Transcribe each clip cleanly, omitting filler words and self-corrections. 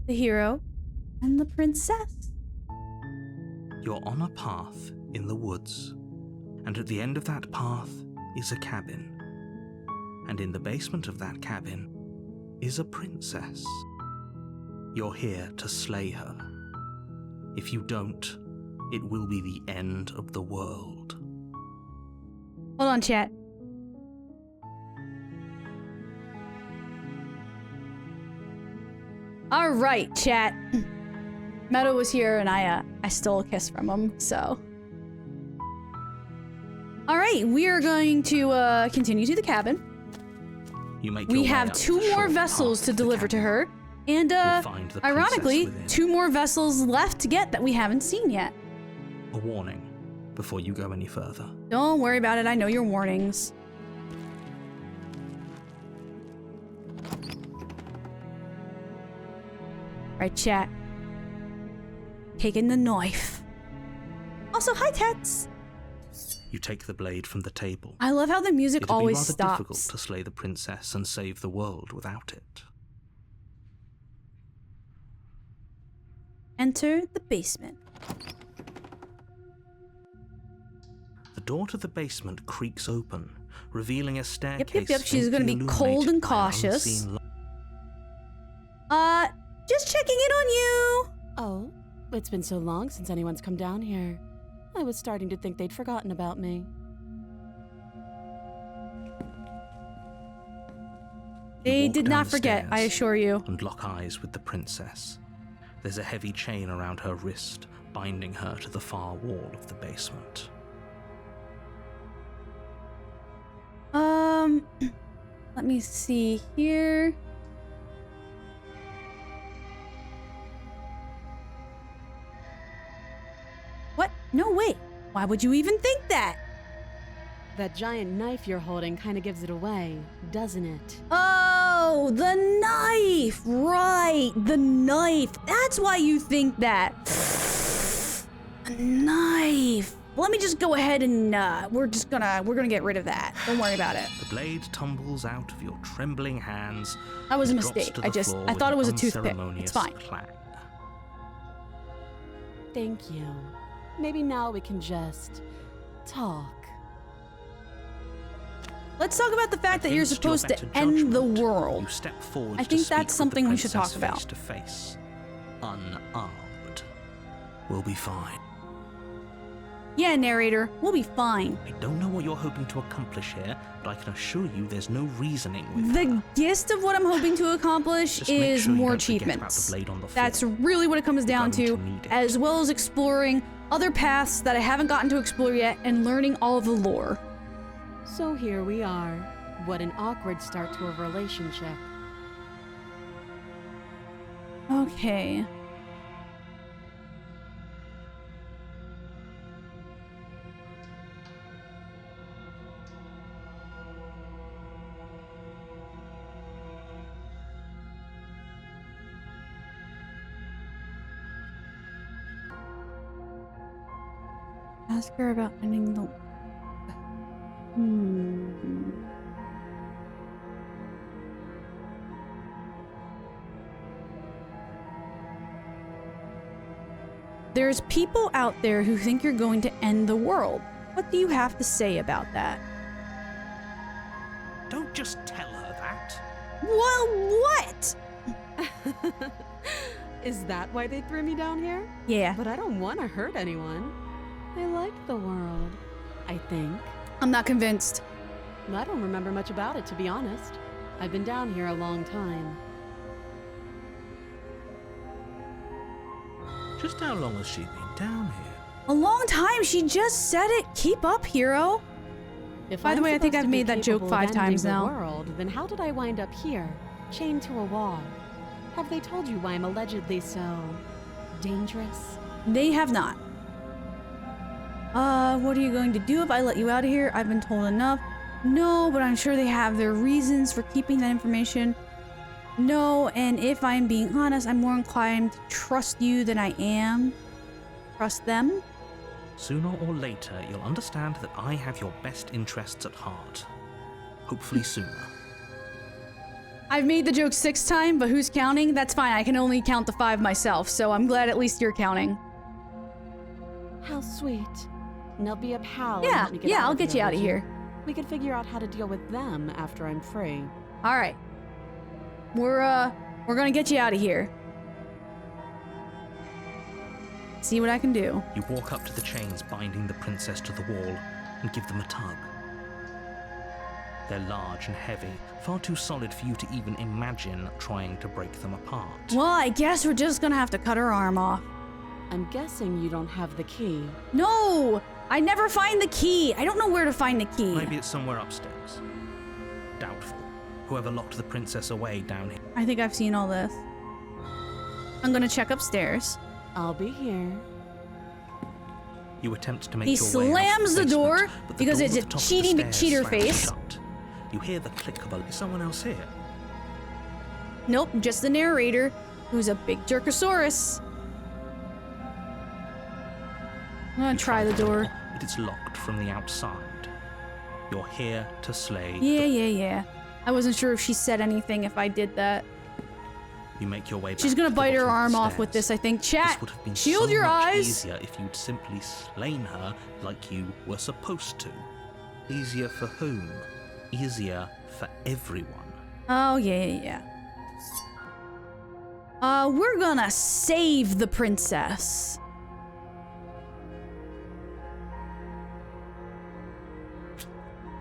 the hero, and the princess. You're on a path in the woods, and at the end of that path is a cabin. And in the basement of that cabin is a princess. You're here to slay her. If you don't, it will be the end of the world. Hold on, chat. All right, chat. Meadow was here, and I stole a kiss from him, so. All right, we are going to continue to the cabin. We have 2 more vessels to deliver to her, and ironically, 2 more vessels left to get that we haven't seen yet. A warning before you go any further. Don't worry about it. I know your warnings. Right, chat. Taking the knife. Also, hi, Tets. You take the blade from the table. I love how the music always stops. It'd be rather difficult stops. to slay the princess and save the world without it. Enter the basement. The door to the basement creaks open, revealing a staircase. Yep. She's gonna be cold and cautious. Just checking in on you. Oh, it's been so long since anyone's come down here. I was starting to think they'd forgotten about me. They did not forget, I assure you. And lock eyes with the princess. There's a heavy chain around her wrist, binding her to the far wall of the basement. Let me see here. What? No way. Why would you even think that? That giant knife you're holding kind of gives it away, doesn't it? Oh, the knife! Right, the knife. That's why you think that. A knife. Let me just go ahead and we're gonna get rid of that. Don't worry about it. The blade tumbles out of your trembling hands. That was a mistake. I thought it was a toothpick. It's fine. Clang. Thank you. Maybe now we can just talk. Let's talk about the fact that you're supposed to end the world. You step forward. I think that's something we should talk about. Face to face, unarmed. We'll be fine. Yeah, narrator, we'll be fine. I don't know what you're hoping to accomplish here, but I can assure you there's no reasoning with The her. gist of what I'm hoping to accomplish Just make is sure you more don't forget achievements. about the blade on the floor. That's really what it comes down You're to, going to need it. as well as exploring other paths that I haven't gotten to explore yet and learning all of the lore. So here we are. What an awkward start to a relationship. Okay. Ask her about ending the... There's people out there who think you're going to end the world. What do you have to say about that? Don't just tell her that. Well, what? Is that why they threw me down here? Yeah. But I don't want to hurt anyone. I like the world, I think. I'm not convinced. I don't remember much about it, to be honest. I've been down here a long time. Just how long has she been down here? A long time. She just said it. Keep up, hero. By the way, I think I've made that joke 5 times now. World, then how did I wind up here, chained to a wall? Have they told you why I'm allegedly so dangerous? They have not. What are you going to do if I let you out of here? I've been told enough. No, but I'm sure they have their reasons for keeping that information. No, and if I'm being honest, I'm more inclined to trust you than I am trust them. Sooner or later, you'll understand that I have your best interests at heart. Hopefully sooner. I've made the joke 6 times, but who's counting? That's fine. I can only count to 5 myself, so I'm glad at least you're counting. How sweet. And they'll be a pal. and Yeah, help me get yeah, out I'll of get you here, out of would here. We could figure out how to deal with them after I'm free. All right. We're gonna get you out of here. See what I can do. You walk up to the chains binding the princess to the wall and give them a tug. They're large and heavy, far too solid for you to even imagine trying to break them apart. Well, I guess we're just gonna have to cut her arm off. I'm guessing you don't have the key. No! I never find the key. I don't know where to find the key. Maybe it's somewhere upstairs. Doubtful. Whoever locked the princess away down here. I think I've seen all this. I'm gonna check upstairs. I'll be here. You attempt to make He your way out slams of the basement, door but the because door it's at a the top of the cheating stairs McCheater slams face. shut. You hear the click of is someone else here? Nope, just the narrator, who's a big jerkosaurus. I'm gonna try the door. But it's locked from the outside. You're here to slay. Yeah. I wasn't sure if she said anything if I did that. You make your way back. She's gonna to the bite her bottom of arm the off with stairs. this, I think. Chat, This would have been shield so your much eyes. easier if you'd simply slain her like you were supposed to. Easier for whom? Easier for everyone. Oh, yeah. We're gonna save the princess.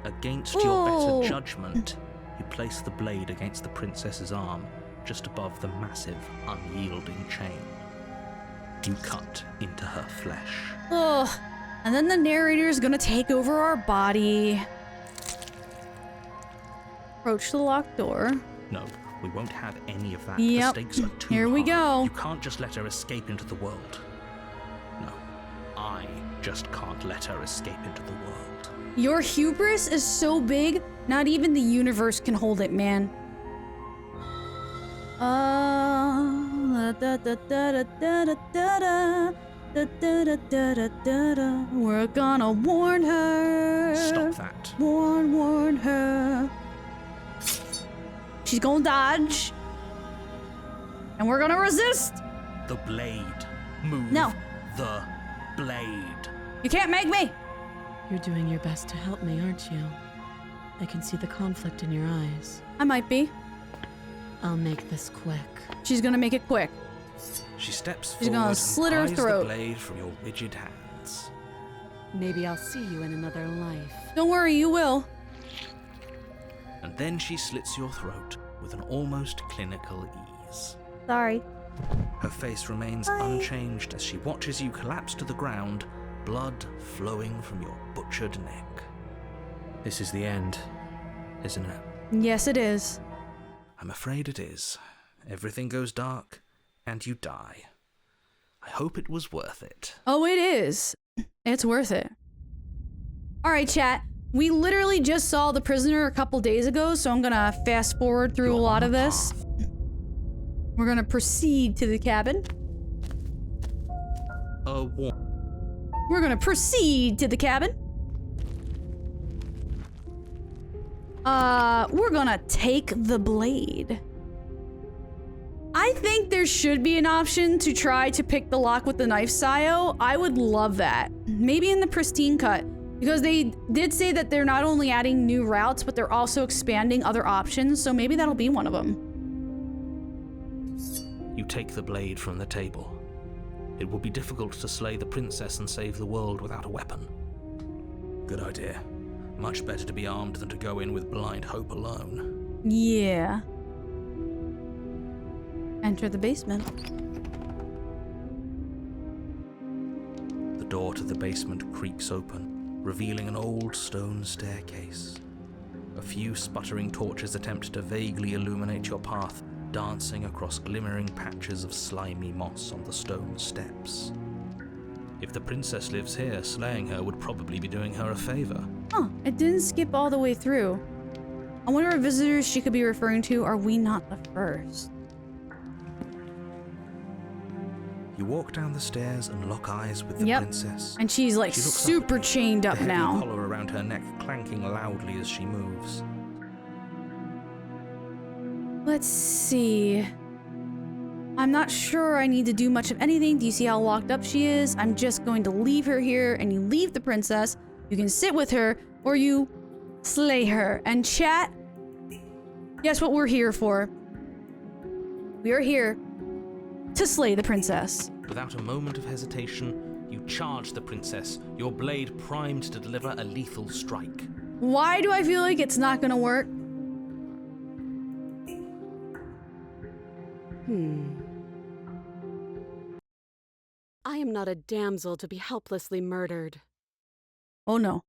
Against Oh. your better judgment, you place the blade against the princess's arm, just above the massive, unyielding chain. You cut into her flesh. Ugh. And then the narrator's gonna take over our body. Approach the locked door. No, we won't have any of that. Yep. The stakes are too Here we high. go. You can't just let her escape into the world. No, I just can't let her escape into the world. Your hubris is so big, not even the universe can hold it, man. We're gonna warn her. Stop that. Warn her. She's gonna dodge. And we're gonna resist. The blade. Move. No. The blade. You can't make me. You're doing your best to help me, aren't you? I can see the conflict in your eyes. I might be. I'll make this quick. She's gonna make it quick. She steps She's forward gonna and slit her pries throat. the blade from your rigid hands. Maybe I'll see you in another life. Don't worry, you will. And then she slits your throat with an almost clinical ease. Sorry. Her face remains Bye. unchanged as she watches you collapse to the ground, blood flowing from your butchered neck. This is the end, isn't it? Yes, it is. I'm afraid it is. Everything goes dark, and you die. I hope it was worth it. Oh, it is. It's worth it. All right, chat. We literally just saw the prisoner a couple days ago, so I'm gonna fast forward through You're a lot on of the this. path. We're gonna proceed to the cabin. A war. We're gonna proceed to the cabin. We're gonna take the blade. I think there should be an option to try to pick the lock with the knife Sayo. I would love that. Maybe in the pristine cut. Because they did say that they're not only adding new routes, but they're also expanding other options, so maybe that'll be one of them. You take the blade from the table. It will be difficult to slay the princess and save the world without a weapon. Good idea. Much better to be armed than to go in with blind hope alone. Yeah. Enter the basement. The door to the basement creaks open, revealing an old stone staircase. A few sputtering torches attempt to vaguely illuminate your path, dancing across glimmering patches of slimy moss on the stone steps. If the princess lives here, slaying her would probably be doing her a favor. Huh, it didn't skip all the way through. I wonder what visitors she could be referring to. Are we not the first? You walk down the stairs and lock eyes with the Yep. princess. And she's like She looks super up, chained up the heavy now. collar around her neck clanking loudly as she moves. Let's see. I'm not sure I need to do much of anything. Do you see how locked up she is? I'm just going to leave her here, and you leave the princess. You can sit with her, or you slay her. And chat, guess what we're here for? We are here to slay the princess. Without a moment of hesitation, you charge the princess, your blade primed to deliver a lethal strike. Why do I feel like it's not gonna work? I am not a damsel to be helplessly murdered. Oh no.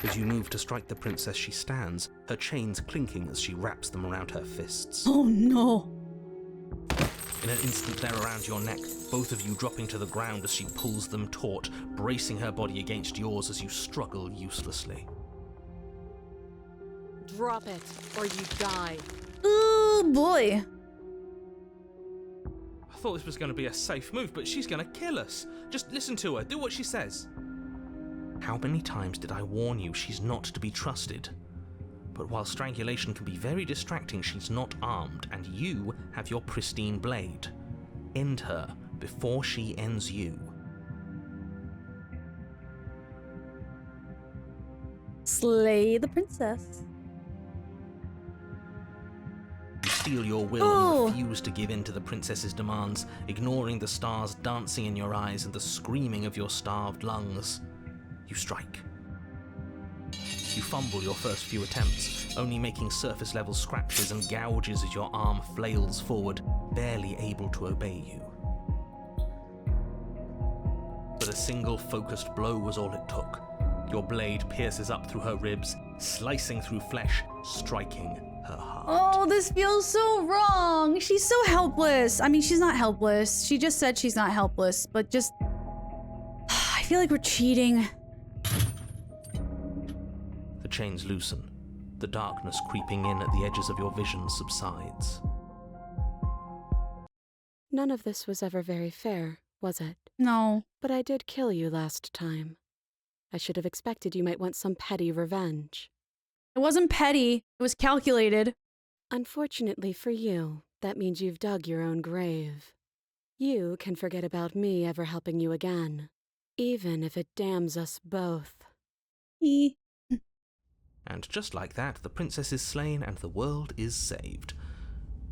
As you move to strike the princess, she stands, her chains clinking as she wraps them around her fists. Oh no. In an instant, they're around your neck, both of you dropping to the ground as she pulls them taut, bracing her body against yours as you struggle uselessly. Drop it, or you die. Oh boy. I thought this was going to be a safe move, but she's going to kill us. Just listen to her, do what she says. How many times did I warn you she's not to be trusted? But while strangulation can be very distracting, she's not armed, and you have your pristine blade. End her before she ends you. Slay the princess. You steel your will and refuse to give in to the princess's demands, ignoring the stars dancing in your eyes and the screaming of your starved lungs. You strike. You fumble your first few attempts, only making surface-level scratches and gouges as your arm flails forward, barely able to obey you. But a single focused blow was all it took. Your blade pierces up through her ribs, slicing through flesh, striking her heart. Oh, this feels so wrong. She's so helpless. I mean, she's not helpless. She just said she's not helpless, but just... I feel like we're cheating. The chains loosen. The darkness creeping in at the edges of your vision subsides. None of this was ever very fair, was it? No. But I did kill you last time. I should have expected you might want some petty revenge. It wasn't petty. It was calculated. Unfortunately for you, that means you've dug your own grave. You can forget about me ever helping you again, even if it damns us both. And just like that, the princess is slain and the world is saved.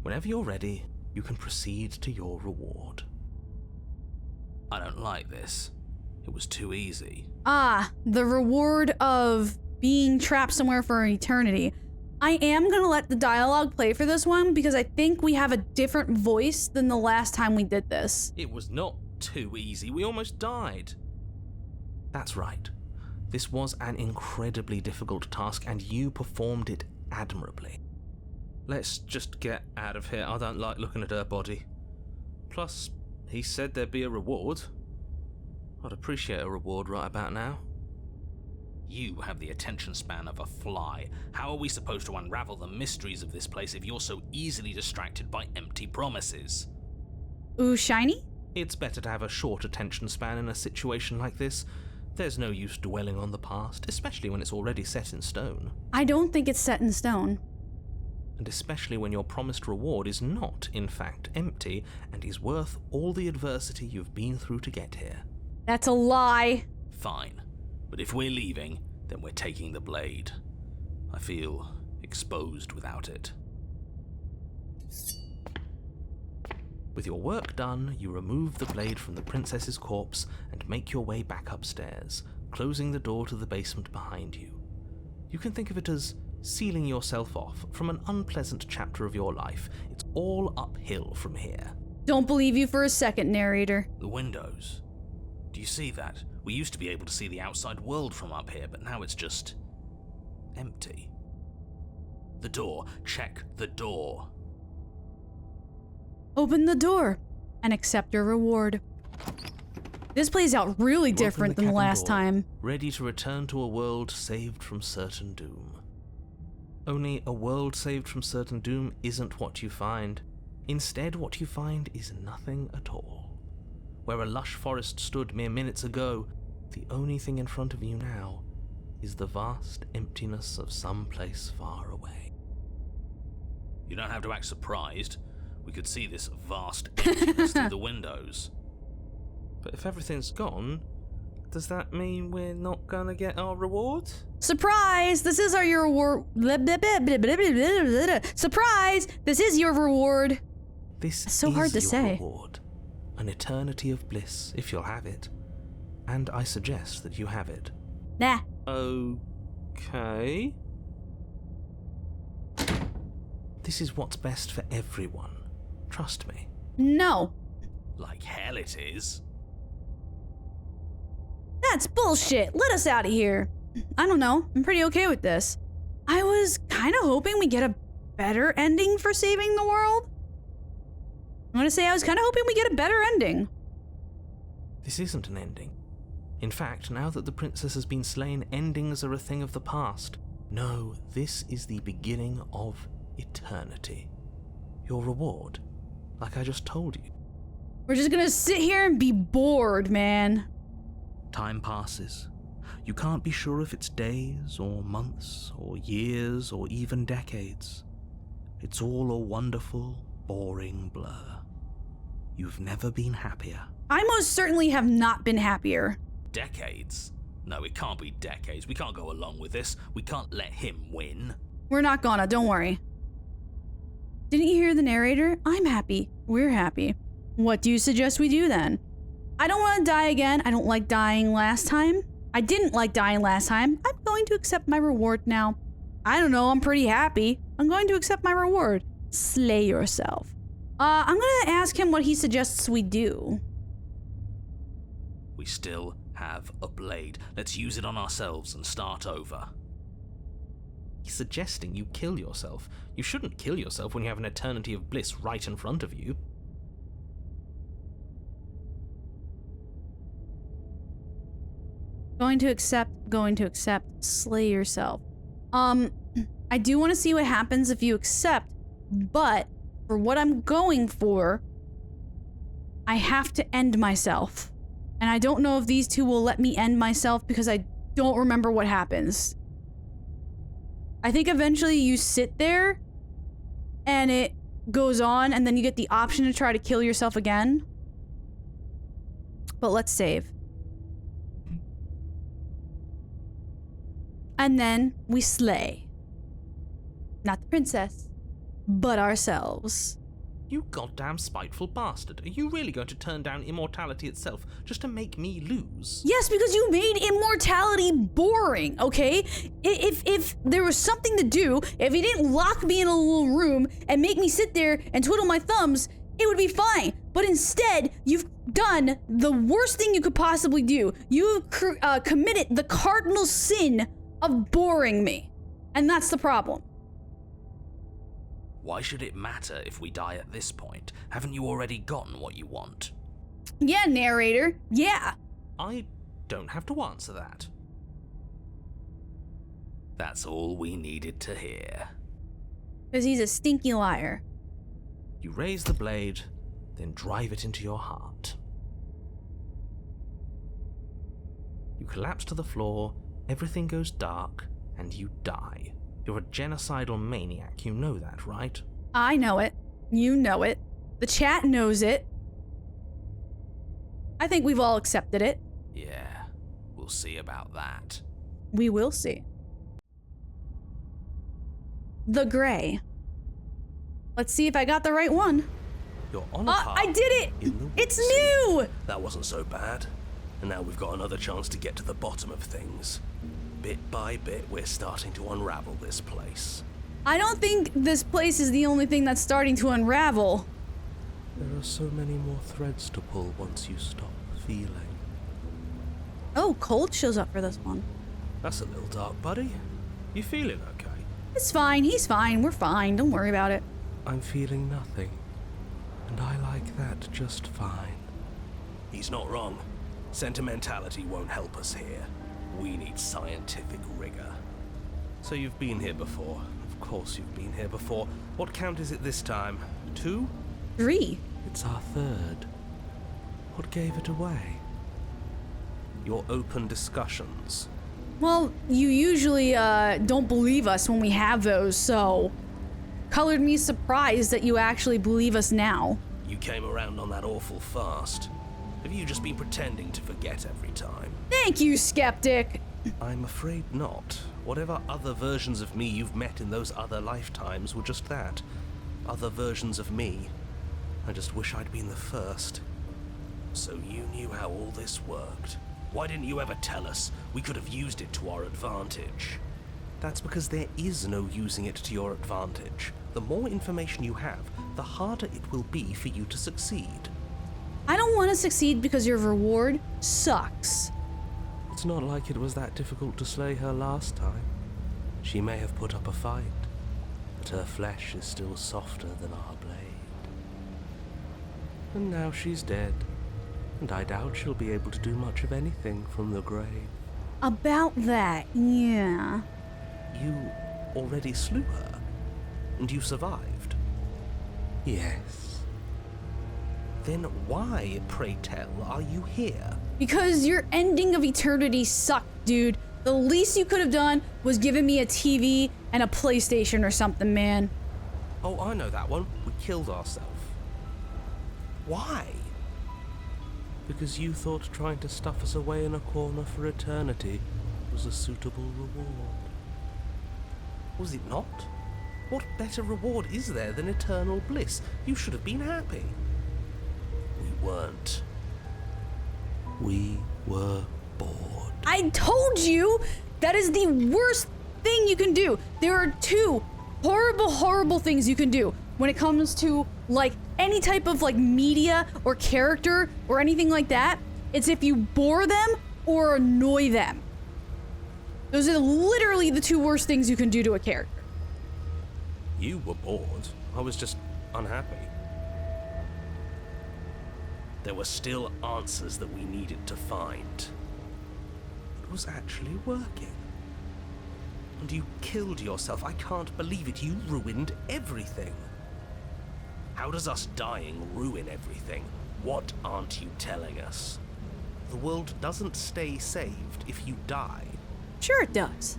Whenever you're ready, you can proceed to your reward. I don't like this. It was too easy. Ah, the reward of being trapped somewhere for an eternity. I am gonna let the dialogue play for this one because I think we have a different voice than the last time we did this. It was not too easy. We almost died. That's right. This was an incredibly difficult task and you performed it admirably. Let's just get out of here. I don't like looking at her body. Plus, he said there'd be a reward. I'd appreciate a reward right about now. You have the attention span of a fly. How are we supposed to unravel the mysteries of this place if you're so easily distracted by empty promises? Ooh, shiny? It's better to have a short attention span in a situation like this. There's no use dwelling on the past, especially when it's already set in stone. I don't think it's set in stone. And especially when your promised reward is not, in fact, empty and is worth all the adversity you've been through to get here. That's a lie. Fine. But if we're leaving, then we're taking the blade. I feel exposed without it. With your work done, you remove the blade from the princess's corpse and make your way back upstairs, closing the door to the basement behind you. You can think of it as sealing yourself off from an unpleasant chapter of your life. It's all uphill from here. Don't believe you for a second, narrator. The windows. Do you see that? We used to be able to see the outside world from up here, but now it's just empty. The door. Check the door. Open the door and accept your reward. This plays out really different than the last time. Ready to return to a world saved from certain doom. Only a world saved from certain doom isn't what you find. Instead, what you find is nothing at all. Where a lush forest stood mere minutes ago, the only thing in front of you now is the vast emptiness of some place far away. You don't have to act surprised. We could see this vast emptiness through the windows. But if everything's gone, does that mean we're not gonna get our reward? Surprise! This is your reward. Surprise! This is your reward. This That's so is hard to your say. reward. An eternity of bliss, if you'll have it. And I suggest that you have it. Nah. Okay. This is what's best for everyone. Trust me. No. Like hell it is. That's bullshit. Let us out of here. I don't know. I'm pretty okay with this. I was kind of hoping we get a better ending for saving the world. I'm gonna say I was kind of hoping we get a better ending. This isn't an ending. In fact, now that the princess has been slain, endings are a thing of the past. No, this is the beginning of eternity. Your reward, like I just told you. We're just gonna sit here and be bored, man. Time passes. You can't be sure if it's days or months or years or even decades. It's all a wonderful, boring blur. You've never been happier. I most certainly have not been happier. Decades? No, it can't be decades. We can't go along with this. We can't let him win. We're not gonna, don't worry. Didn't you hear the narrator? I'm happy. We're happy. What do you suggest we do then? I don't want to die again. I don't like dying last time. I didn't like dying last time. I'm going to accept my reward now. I don't know, I'm pretty happy. I'm going to accept my reward. Slay yourself. I'm gonna ask him what he suggests we do. We still have a blade. Let's use it on ourselves and start over. He's suggesting you kill yourself. You shouldn't kill yourself when you have an eternity of bliss right in front of you. Going to accept, slay yourself. I do want to see what happens if you accept, but for what I'm going for, I have to end myself. And I don't know if these two will let me end myself because I don't remember what happens. I think eventually you sit there and it goes on and then you get the option to try to kill yourself again. But let's save. And then we slay. Not the princess, but ourselves. You goddamn spiteful bastard. Are you really going to turn down immortality itself just to make me lose? Yes, because you made immortality boring, okay? If there was something to do, if you didn't lock me in a little room and make me sit there and twiddle my thumbs, it would be fine. But instead, you've done the worst thing you could possibly do. You've committed the cardinal sin of boring me. And that's the problem. Why should it matter if we die at this point? Haven't you already gotten what you want? Yeah, narrator. Yeah. I don't have to answer that. That's all we needed to hear. Because he's a stinky liar. You raise the blade, then drive it into your heart. You collapse to the floor, everything goes dark, and you die. You're a genocidal maniac, you know that, right? I know it. You know it. The chat knows it. I think we've all accepted it. Yeah, we'll see about that. We will see. The Gray. Let's see if I got the right one. You're on a path. I did it! It's new! That wasn't so bad. And now we've got another chance to get to the bottom of things. Bit by bit, we're starting to unravel this place. I don't think this place is the only thing that's starting to unravel. There are so many more threads to pull once you stop feeling. Oh, Cold shows up for this one. That's a little dark, buddy. You feeling okay? It's fine, he's fine, we're fine, don't worry about it. I'm feeling nothing. And I like that just fine. He's not wrong. Sentimentality won't help us here. We need scientific rigor. So you've been here before. Of course you've been here before. What count is it this time? 2? 3. It's our 3rd. What gave it away? Your open discussions. Well, you usually don't believe us when we have those, so... colored me surprised that you actually believe us now. You came around on that awful fast. Have you just been pretending to forget every time? Thank you, skeptic. I'm afraid not. Whatever other versions of me you've met in those other lifetimes were just that. Other versions of me. I just wish I'd been the first. So you knew how all this worked. Why didn't you ever tell us? We could have used it to our advantage. That's because there is no using it to your advantage. The more information you have, the harder it will be for you to succeed. I don't want to succeed because your reward sucks. It's not like it was that difficult to slay her last time. She may have put up a fight, but her flesh is still softer than our blade. And now she's dead, and I doubt she'll be able to do much of anything from the grave. About that, yeah. You already slew her, and you survived? Yes. Then why, pray tell, are you here? Because your ending of eternity sucked, dude. The least you could have done was given me a TV and a PlayStation or something, man. Oh, I know that one. We killed ourselves. Why? Because you thought trying to stuff us away in a corner for eternity was a suitable reward. Was it not? What better reward is there than eternal bliss? You should have been happy. We weren't. We were bored. I told you that is the worst thing you can do. There are two horrible things you can do when it comes to like any type of like media or character or anything like that. It's if you bore them or annoy them. Those are literally the two worst things you can do to a character. You were bored. I was just unhappy. There were still answers that we needed to find. It was actually working. And you killed yourself. I can't believe it. You ruined everything. How does us dying ruin everything? What aren't you telling us? The world doesn't stay saved if you die. Sure it does.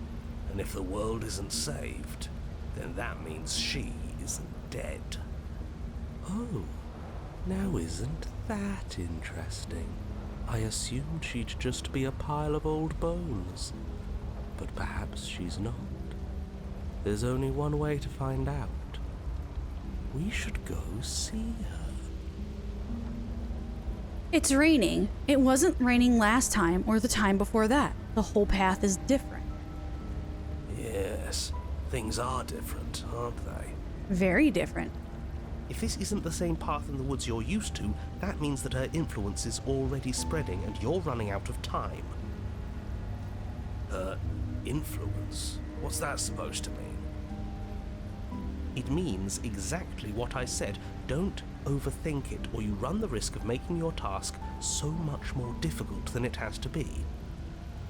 And if the world isn't saved, then that means she isn't dead. Oh, now isn't that interesting? I assumed she'd just be a pile of old bones. But perhaps she's not. There's only one way to find out. We should go see her. It's raining. It wasn't raining last time or the time before that. The whole path is different. Yes, things are different, aren't they? Very different. If this isn't the same path in the woods you're used to, that means that her influence is already spreading and you're running out of time. Her influence? What's that supposed to mean? It means exactly what I said. Don't overthink it, or you run the risk of making your task so much more difficult than it has to be.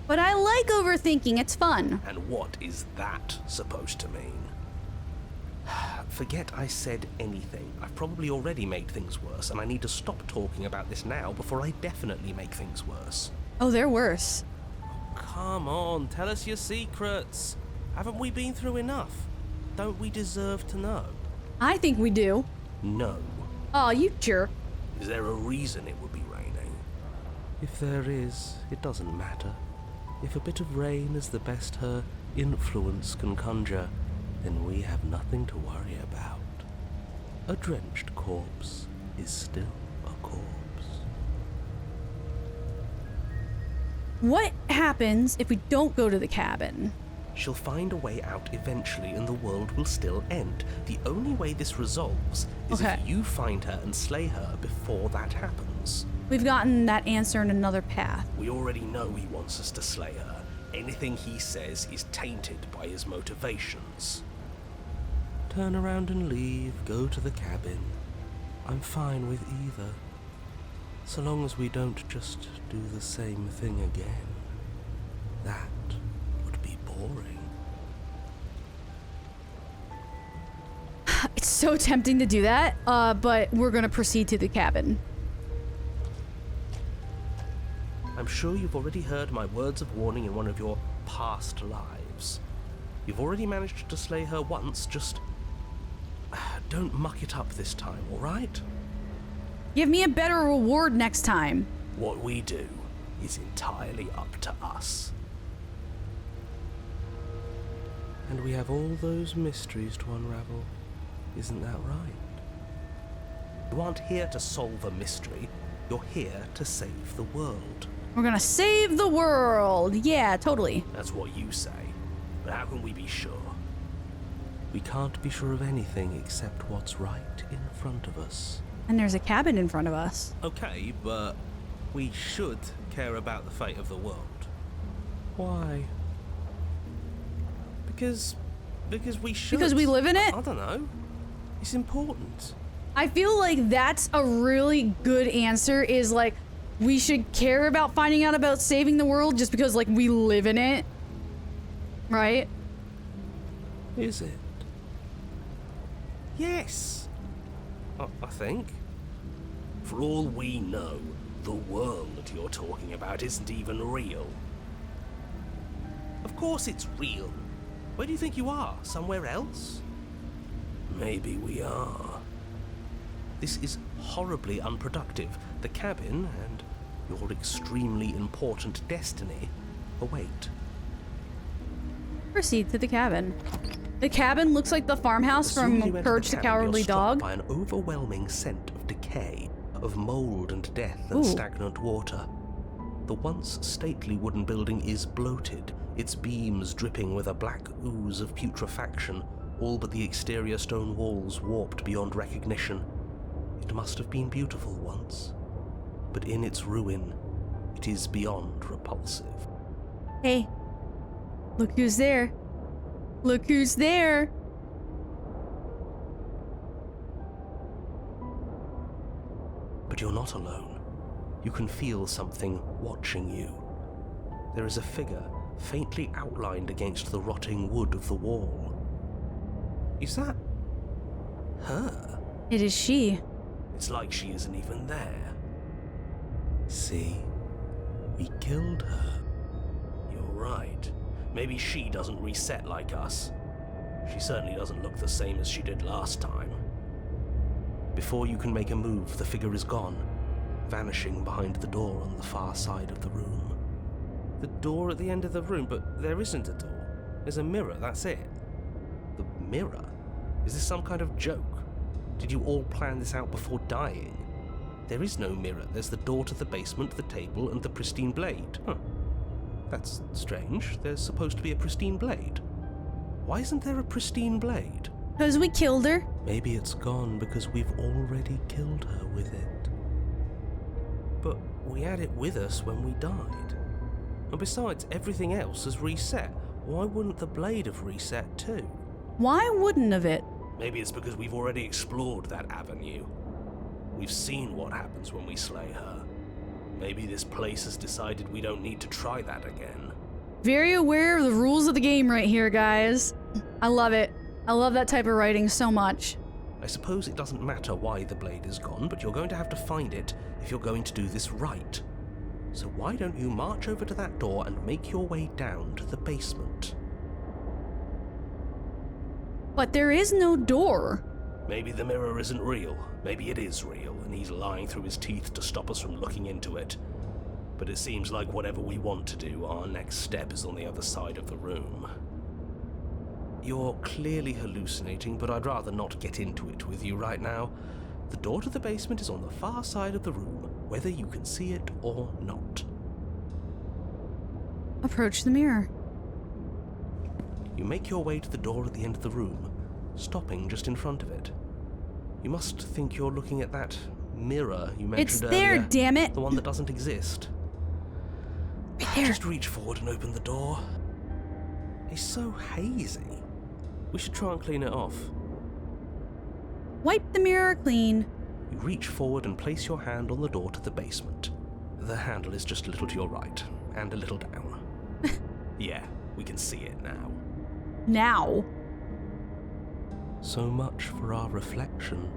But I like overthinking. It's fun. And what is that supposed to mean? Forget I said anything. I've probably already made things worse, and I need to stop talking about this now before I definitely make things worse. Oh, they're worse. Come on, tell us your secrets. Haven't we been through enough? Don't we deserve to know? I think we do. No. Oh, you jerk. Is there a reason it would be raining? If there is, it doesn't matter. If a bit of rain is the best her influence can conjure, then we have nothing to worry about. A drenched corpse is still a corpse. What happens if we don't go to the cabin? She'll find a way out eventually and the world will still end. The only way this resolves is Okay. if you find her and slay her before that happens. We've gotten that answer in another path. We already know he wants us to slay her. Anything he says is tainted by his motivations. Turn around and leave, go to the cabin. I'm fine with either. So long as we don't just do the same thing again. That would be boring. It's so tempting to do that, but we're gonna proceed to the cabin. I'm sure you've already heard my words of warning in one of your past lives. You've already managed to slay her once, just don't muck it up this time, all right? Give me a better reward next time. What we do is entirely up to us. And we have all those mysteries to unravel. Isn't that right? You aren't here to solve a mystery. You're here to save the world. We're gonna save the world. Yeah, totally. That's what you say. But how can we be sure? We can't be sure of anything except what's right in front of us. And there's a cabin in front of us. Okay, but we should care about the fate of the world. Why? Because we should. Because we live in it? I don't know. It's important. I feel like that's a really good answer, is like, we should care about finding out about saving the world just because, like, we live in it. Right? Is it? Yes. I think. For all we know, the world you're talking about isn't even real. Of course it's real. Where do you think you are? Somewhere else? Maybe we are. This is horribly unproductive. The cabin and your extremely important destiny await. Proceed to the cabin. The cabin looks like the farmhouse As soon as from you enter Courage the cabin, Cowardly you're struck Dog. by an overwhelming scent of decay, of mold and death and Ooh. stagnant water. The once stately wooden building is bloated, its beams dripping with a black ooze of putrefaction, all but the exterior stone walls warped beyond recognition. It must have been beautiful once, but in its ruin, it is beyond repulsive. Hey, look who's there. Look who's there. But you're not alone. You can feel something watching you. There is a figure faintly outlined against the rotting wood of the wall. Is that her? It is she. It's like she isn't even there. See? We killed her. You're right. Maybe she doesn't reset like us. She certainly doesn't look the same as she did last time. Before you can make a move, the figure is gone, vanishing behind the door on the far side of the room. The door at the end of the room? But there isn't a door. There's a mirror, that's it. The mirror? Is this some kind of joke? Did you all plan this out before dying? There is no mirror. There's the door to the basement, the table, and the pristine blade. Huh. That's strange. There's supposed to be a pristine blade. Why isn't there a pristine blade? Because we killed her. Maybe it's gone because we've already killed her with it. But we had it with us when we died. And besides, everything else has reset. Why wouldn't the blade have reset too? Why wouldn't of it? Maybe it's because we've already explored that avenue. We've seen what happens when we slay her. Maybe this place has decided we don't need to try that again. Very aware of the rules of the game right here, guys. I love it. I love that type of writing so much. I suppose it doesn't matter why the blade is gone, but you're going to have to find it if you're going to do this right. So why don't you march over to that door and make your way down to the basement? But there is no door. Maybe the mirror isn't real. Maybe it is real, and he's lying through his teeth to stop us from looking into it. But it seems like whatever we want to do, our next step is on the other side of the room. You're clearly hallucinating, but I'd rather not get into it with you right now. The door to the basement is on the far side of the room, whether you can see it or not. Approach the mirror. You make your way to the door at the end of the room, stopping just in front of it. You must think you're looking at that mirror you mentioned earlier. It's there, damn it! The one that doesn't exist. Right there. Just reach forward and open the door. It's so hazy. We should try and clean it off. Wipe the mirror clean. You reach forward and place your hand on the door to the basement. The handle is just a little to your right, and a little down. Yeah, we can see it now. Now. So much for our reflection.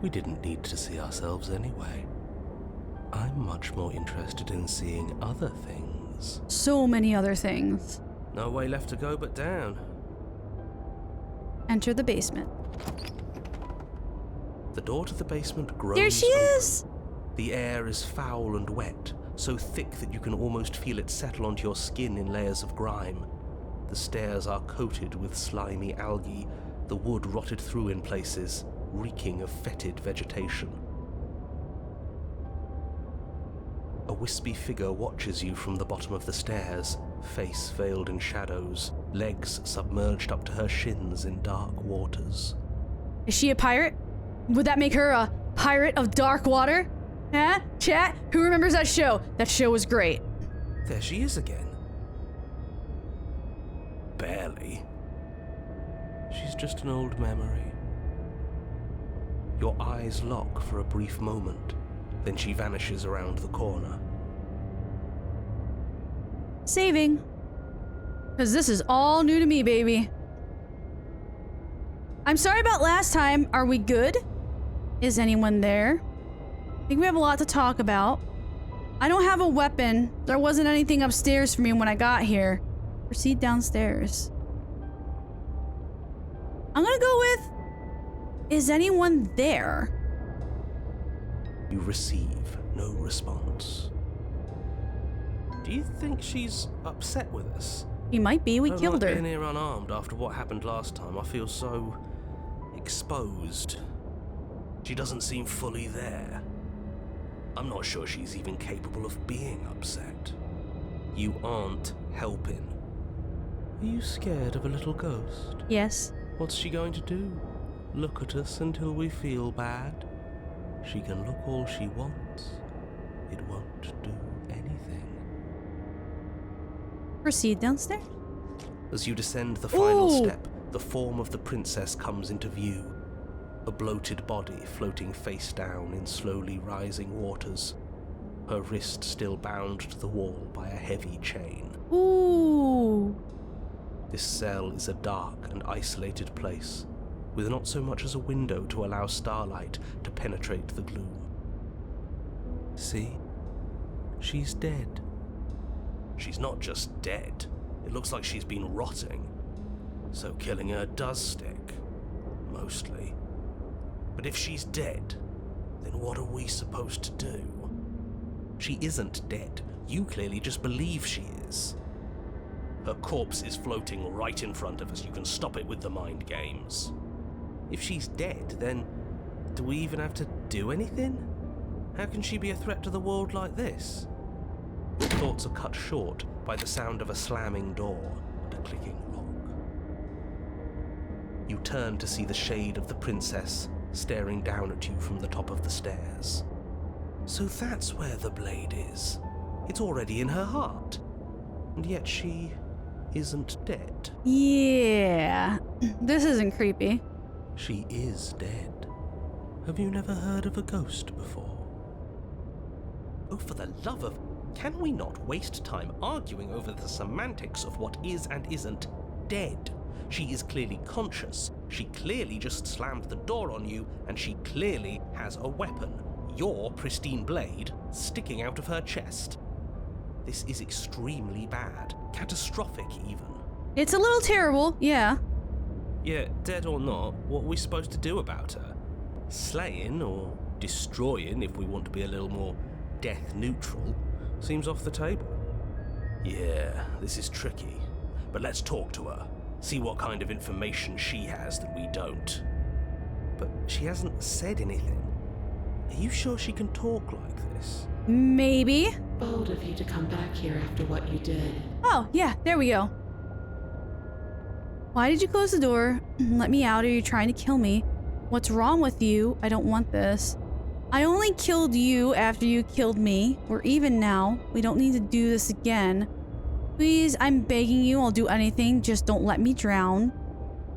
We didn't need to see ourselves anyway. I'm much more interested in seeing other things. So many other things. No way left to go but down. Enter the basement. The door to the basement grows There she open. is! The air is foul and wet, so thick that you can almost feel it settle onto your skin in layers of grime. The stairs are coated with slimy algae, the wood rotted through in places, reeking of fetid vegetation. A wispy figure watches you from the bottom of the stairs, face veiled in shadows, legs submerged up to her shins in dark waters. Is she a pirate? Would that make her a pirate of dark water? Huh? Chat? Who remembers that show? That show was great. There she is again. Barely. She's just an old memory. Your eyes lock for a brief moment, then she vanishes around the corner. Saving. Because this is all new to me, baby. I'm sorry about last time. Are we good? Is anyone there? I think we have a lot to talk about. I don't have a weapon. There wasn't anything upstairs for me when I got here. Proceed downstairs. I'm gonna go with... Is anyone there? You receive no response. Do you think she's upset with us? He might be. We I don't killed like her. being here unarmed after what happened last time. I feel so exposed. She doesn't seem fully there. I'm not sure she's even capable of being upset. You aren't helping. Are you scared of a little ghost? Yes. What's she going to do? Look at us until we feel bad? She can look all she wants. It won't do anything. Proceed downstairs. As you descend the final Ooh. step, the form of the princess comes into view. A bloated body floating face down in slowly rising waters. Her wrist still bound to the wall by a heavy chain. Ooh. This cell is a dark and isolated place, with not so much as a window to allow starlight to penetrate the gloom. See? She's dead. She's not just dead. It looks like she's been rotting. So killing her does stick. Mostly. But if she's dead, then what are we supposed to do? She isn't dead. You clearly just believe she is. Her corpse is floating right in front of us. You can stop it with the mind games. If she's dead, then do we even have to do anything? How can she be a threat to the world like this? Your thoughts are cut short by the sound of a slamming door and a clicking lock. You turn to see the shade of the princess staring down at you from the top of the stairs. So that's where the blade is. It's already in her heart. And yet she isn't dead. Yeah. This isn't creepy. She is dead. Have you never heard of a ghost before? Oh, for the love of... Can we not waste time arguing over the semantics of what is and isn't dead? She is clearly conscious. She clearly just slammed the door on you, and she clearly has a weapon. Your pristine blade sticking out of her chest. This is extremely bad. Catastrophic, even. It's a little terrible, yeah. Yeah, dead or not, what are we supposed to do about her? Slaying, or destroying, if we want to be a little more death neutral, seems off the table. Yeah, this is tricky. But let's talk to her. See what kind of information she has that we don't. But she hasn't said anything. Are you sure she can talk like this? Maybe. Bold of you to come back here after what you did. Oh, yeah, there we go. Why did you close the door? Let me out. Are you trying to kill me? What's wrong with you? I don't want this. I only killed you after you killed me. We're even now. We don't need to do this again. Please, I'm begging you. I'll do anything. Just don't let me drown.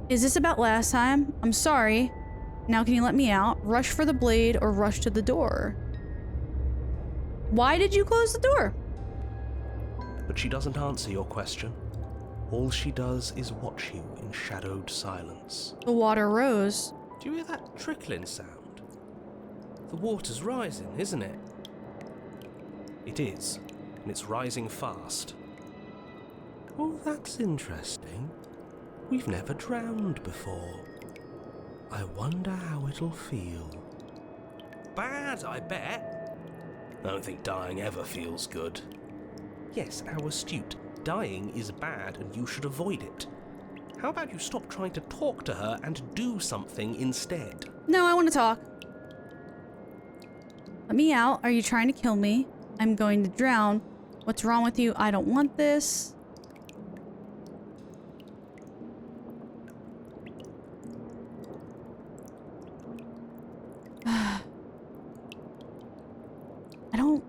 Is this about last time? I'm sorry. Now can you let me out? Rush for the blade or rush to the door? Why did you close the door? But she doesn't answer your question. All she does is watch you in shadowed silence. The water rose. Do you hear that trickling sound? The water's rising, isn't it? It is, and it's rising fast. Oh, that's interesting. We've never drowned before. I wonder how it'll feel. bad, I bet. I don't think dying ever feels good. Yes, how astute. Dying is bad and you should avoid it. How about you stop trying to talk to her and do something instead? No, I want to talk. Let me out. Are you trying to kill me? I'm going to drown. What's wrong with you? I don't want this. I don't...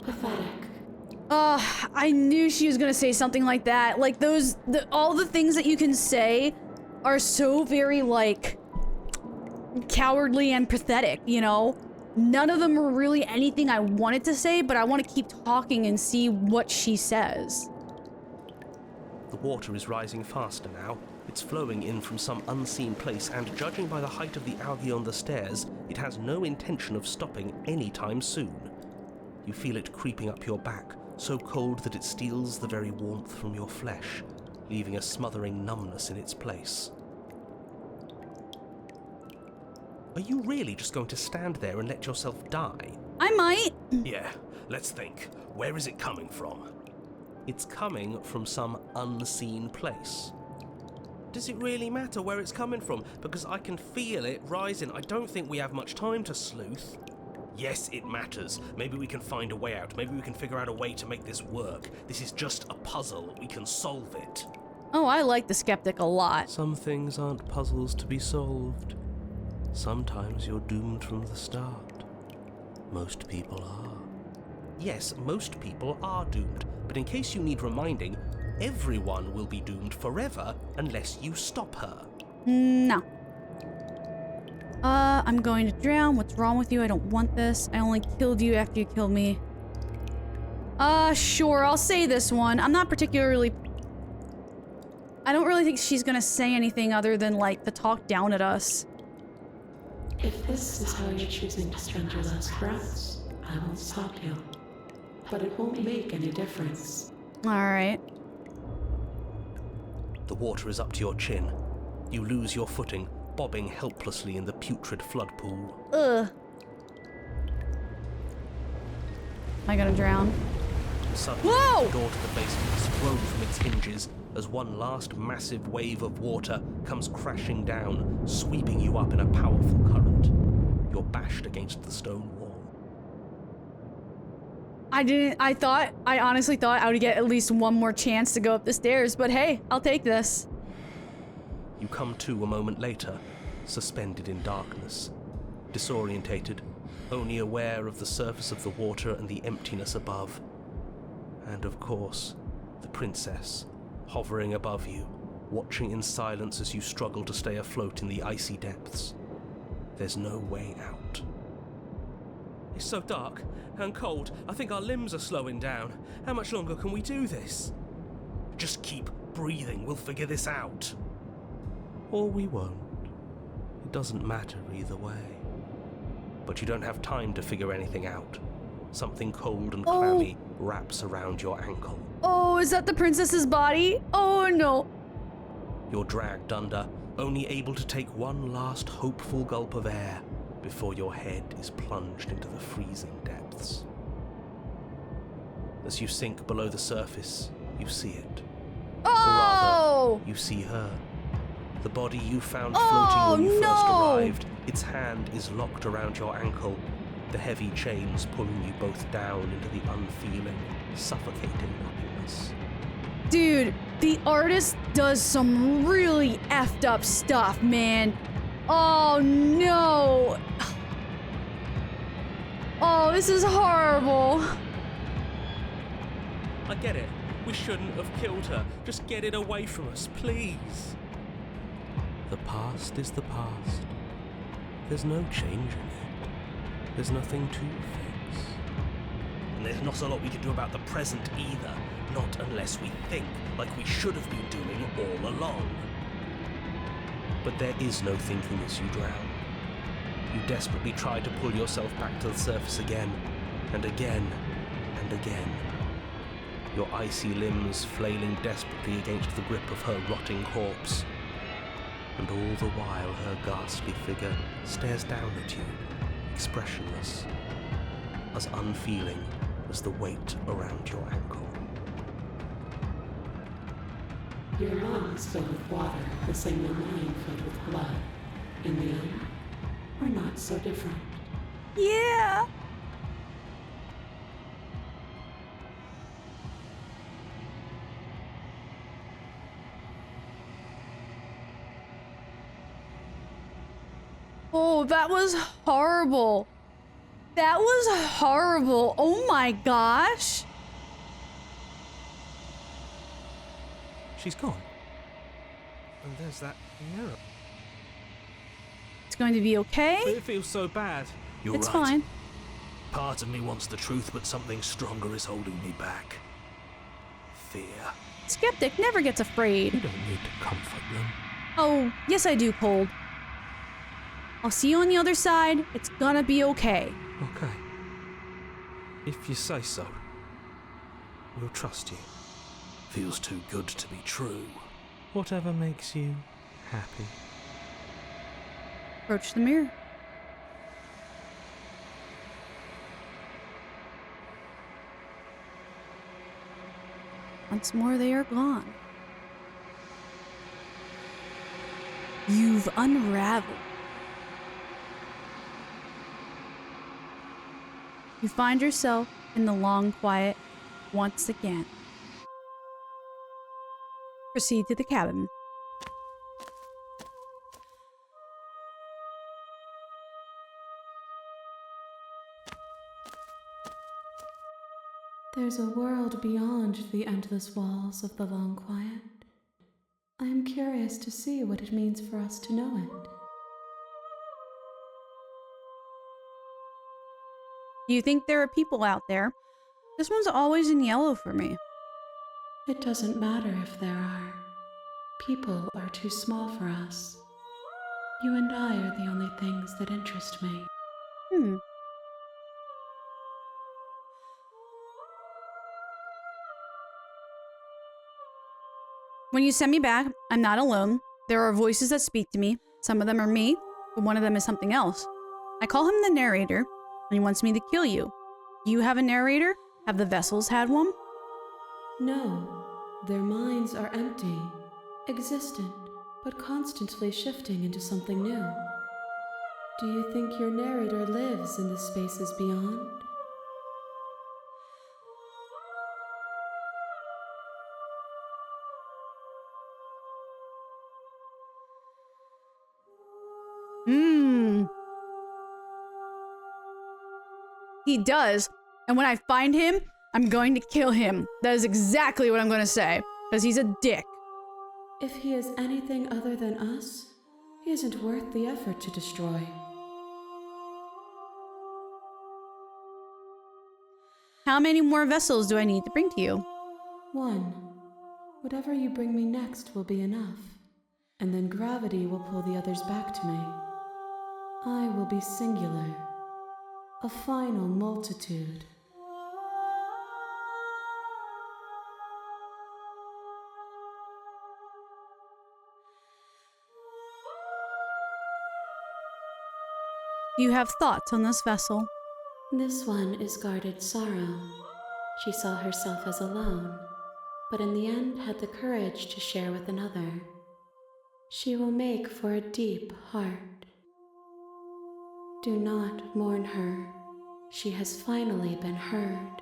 Pathetic. I knew she was gonna say something like that. Like all the things that you can say are so very, like, cowardly and pathetic, you know? None of them are really anything I wanted to say, but I want to keep talking and see what she says. The water is rising faster now. It's flowing in from some unseen place, and judging by the height of the algae on the stairs, it has no intention of stopping anytime soon. You feel it creeping up your back, so cold that it steals the very warmth from your flesh, leaving a smothering numbness in its place. Are you really just going to stand there and let yourself die? I might. Yeah, let's think. Where is it coming from? It's coming from some unseen place. Does it really matter where it's coming from? Because I can feel it rising. I don't think we have much time to sleuth. Yes, it matters. Maybe we can find a way out. Maybe we can figure out a way to make this work. This is just a puzzle. We can solve it. Oh, I like the skeptic a lot. Some things aren't puzzles to be solved. Sometimes you're doomed from the start. Most people are. Yes, most people are doomed. But in case you need reminding, everyone will be doomed forever unless you stop her. No. I'm going to drown. What's wrong with you? I don't want this. I only killed you after you killed me. Sure, I'll say this one. I'm not particularly... I don't really think she's gonna say anything other than, like, to talk down at us. If this is how you're choosing to spend your last breaths, I won't stop you. But it won't make any difference. Alright. The water is up to your chin. You lose your footing, bobbing helplessly in the putrid flood pool. Ugh. Am I gonna drown? Suddenly, Whoa! the door to the basement is thrown from its hinges as one last massive wave of water comes crashing down, sweeping you up in a powerful current. You're bashed against the stone wall. I honestly thought I would get at least one more chance to go up the stairs, but hey, I'll take this. You come to a moment later, suspended in darkness, disorientated, only aware of the surface of the water and the emptiness above. And of course, the princess, hovering above you, watching in silence as you struggle to stay afloat in the icy depths. There's no way out. It's so dark and cold, I think our limbs are slowing down. How much longer can we do this? Just keep breathing, we'll figure this out. Or we won't. It doesn't matter either way. But you don't have time to figure anything out. Something cold and clammy wraps around your ankle. Oh, is that the princess's body? Oh no. You're dragged under, only able to take one last hopeful gulp of air before your head is plunged into the freezing depths. As you sink below the surface, you see it. Or rather, you see her. The body you found floating when you first arrived. Its hand is locked around your ankle, the heavy chains pulling you both down into the unfeeling, suffocating nothingness. Dude, the artist does some really effed up stuff, man. Oh no. Oh, this is horrible. I get it. We shouldn't have killed her. Just get it away from us, please. The past is the past. There's no changing it. There's nothing to fix. And there's not a lot we can do about the present either. Not unless we think, like we should have been doing all along. But there is no thinking as you drown. You desperately try to pull yourself back to the surface again, and again, and again. Your icy limbs flailing desperately against the grip of her rotting corpse. And all the while her ghastly figure stares down at you, expressionless, as unfeeling as the weight around your ankle. Your lungs filled with water, the same as mine filled with blood. In the end, we're not so different. Yeah! Oh, that was horrible. That was horrible. Oh my gosh. She's gone. And there's that mirror. It's going to be okay. But it feels so bad. You're It's right. fine. Part of me wants the truth, but something stronger is holding me back. Fear. Skeptic never gets You afraid. don't need to comfort them. Oh, yes I do, Cold. I'll see you on the other side. It's gonna be okay. Okay. If you say so. We'll trust you. Feels too good to be true. Whatever makes you happy. Approach the mirror. Once more, they are gone. You've unraveled. You find yourself in the long quiet once again. Proceed to the cabin. There's a world beyond the endless walls of the long quiet. I am curious to see what it means for us to know it. Do you think there are people out there? This one's always in yellow for me. It doesn't matter if there are. People are too small for us. You and I are the only things that interest me. When you send me back, I'm not alone. There are voices that speak to me. Some of them are me, but one of them is something else. I call him the narrator, and he wants me to kill you. Do you have a narrator? Have the vessels had one? No, their minds are empty, existent, but constantly shifting into something new. Do you think your narrator lives in the spaces beyond? He does. And when I find him, I'm going to kill him. That is exactly what I'm going to say. Because he's a dick. If he is anything other than us, he isn't worth the effort to destroy. How many more vessels do I need to bring to you? One. Whatever you bring me next will be enough. And then gravity will pull the others back to me. I will be singular. A final multitude. Do you have thoughts on this vessel? This one is guarded sorrow. She saw herself as alone, but in the end had the courage to share with another. She will make for a deep heart. Do not mourn her. She has finally been heard.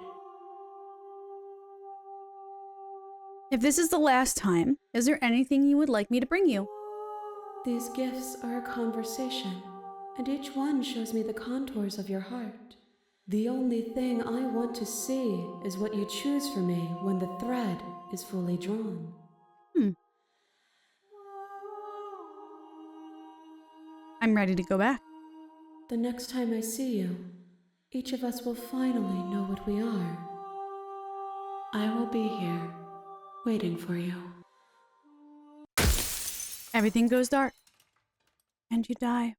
If this is the last time, is there anything you would like me to bring you? These gifts are a conversation, and each one shows me the contours of your heart. The only thing I want to see is what you choose for me when the thread is fully drawn. I'm ready to go back. The next time I see you, each of us will finally know what we are. I will be here, waiting for you. Everything goes dark. And you die.